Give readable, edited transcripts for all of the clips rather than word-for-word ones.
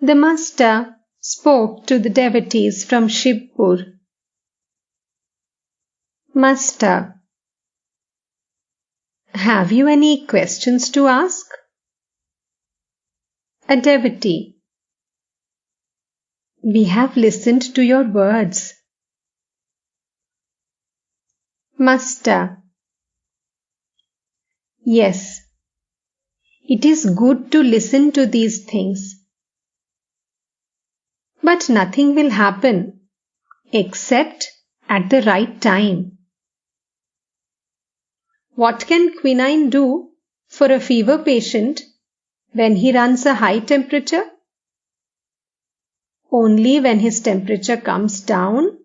The master spoke to the devotees from Shibpur. Master, have you any questions to ask? A devotee. We have listened to your words. Master. Yes, it is good to listen to these things. But nothing will happen except at the right time. What can quinine do for a fever patient when he runs a high temperature? Only when his temperature comes down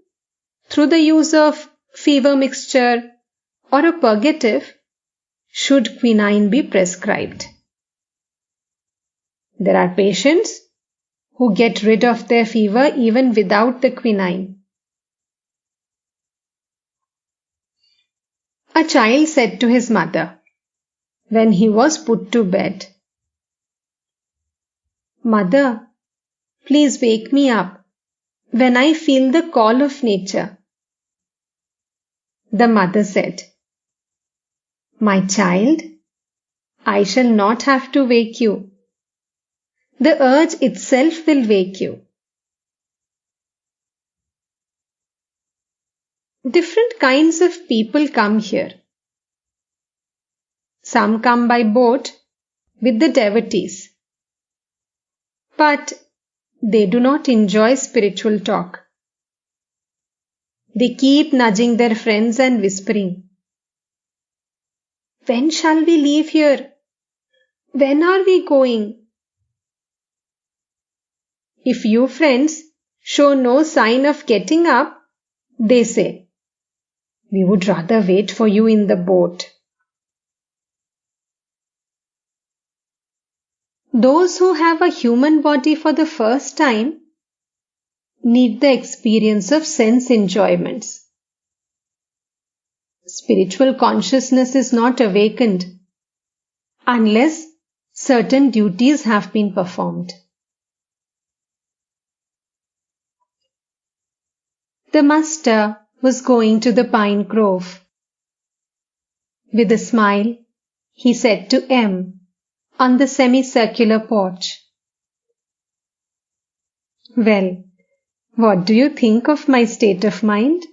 through the use of fever mixture or a purgative should quinine be prescribed. There are patients who get rid of their fever even without the quinine. A child said to his mother when he was put to bed, "Mother, please wake me up when I feel the call of nature." The mother said, "My child, I shall not have to wake you. The urge itself will wake you." Different kinds of people come here. Some come by boat with the devotees, but they do not enjoy spiritual talk. They keep nudging their friends and whispering, "When shall we leave here? When are we going?" If you friends show no sign of getting up, they say, "We would rather wait for you in the boat." Those who have a human body for the first time need the experience of sense enjoyments. Spiritual consciousness is not awakened unless certain duties have been performed. The master was going to the pine grove. With a smile, he said to M on the semicircular porch, "Well, what do you think of my state of mind?"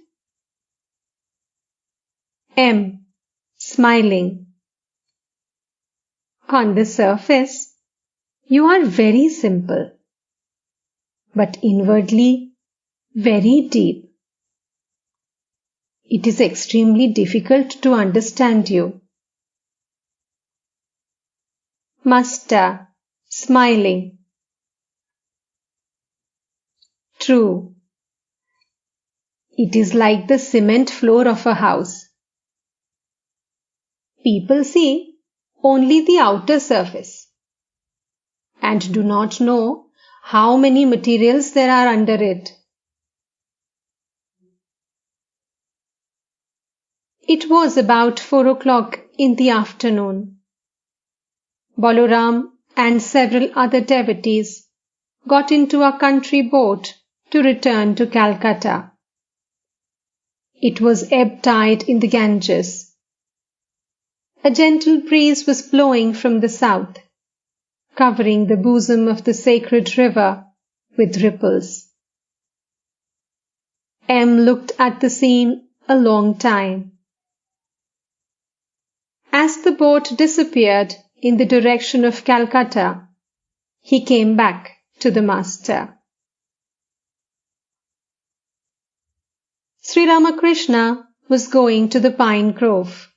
M, smiling, "On the surface, you are very simple, but inwardly very deep. It is extremely difficult to understand you." Master, smiling, "True. It is like the cement floor of a house. People see only the outer surface and do not know how many materials there are under it." It was about 4 o'clock in the afternoon. Balaram and several other devotees got into a country boat to return to Calcutta. It was ebb tide in the Ganges. A gentle breeze was blowing from the south, covering the bosom of the sacred river with ripples. M looked at the scene a long time. As the boat disappeared in the direction of Calcutta, he came back to the master. Sri Ramakrishna was going to the pine grove.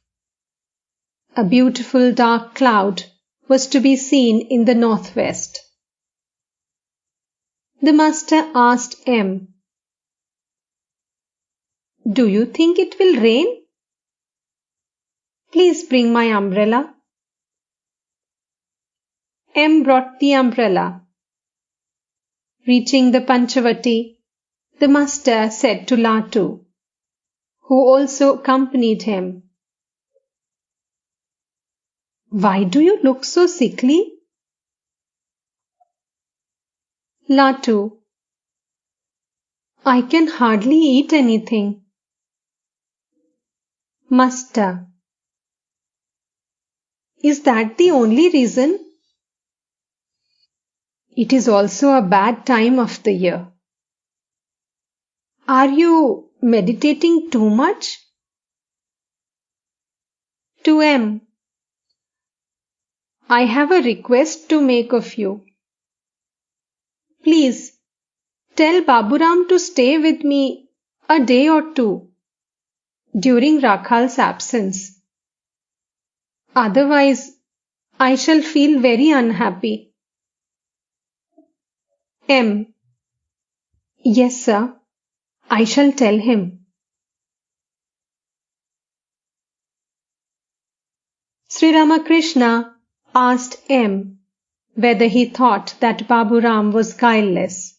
A beautiful dark cloud was to be seen in the northwest. The master asked M, "Do you think it will rain? Please bring my umbrella." M brought the umbrella. Reaching the Panchavati, the master said to Latu, who also accompanied him, "Why do you look so sickly?" Latu. I can hardly eat anything. Master. Is that the only reason? It is also a bad time of the year. Are you meditating too much? To M. I have a request to make of you. Please, tell Baburam to stay with me a day or two during Rakhal's absence. Otherwise, I shall feel very unhappy. M. Yes, sir. I shall tell him. Sri Ramakrishna asked M. whether he thought that Baburam was guileless.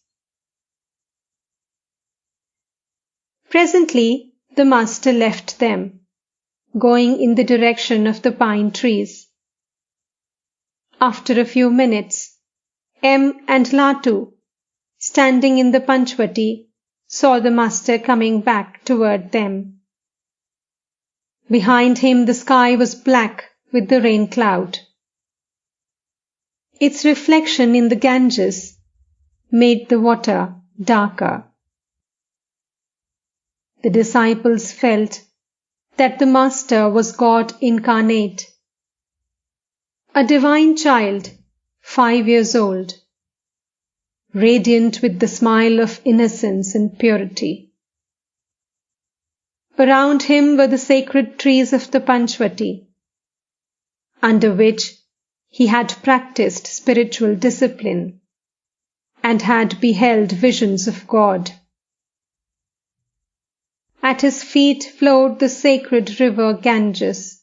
Presently, the master left them, going in the direction of the pine trees. After a few minutes, M and Latu, standing in the Panchvati, saw the master coming back toward them. Behind him the sky was black with the rain cloud. Its reflection in the Ganges made the water darker. The disciples felt that the master was God incarnate, a divine child, 5 years old, radiant with the smile of innocence and purity. Around him were the sacred trees of the Panchvati, under which he had practiced spiritual discipline and had beheld visions of God. At his feet flowed the sacred river Ganges,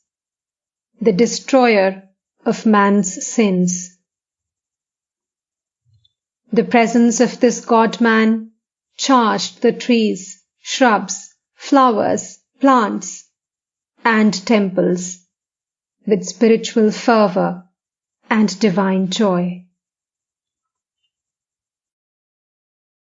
the destroyer of man's sins. The presence of this God-man charged the trees, shrubs, flowers, plants, and temples with spiritual fervor and divine joy.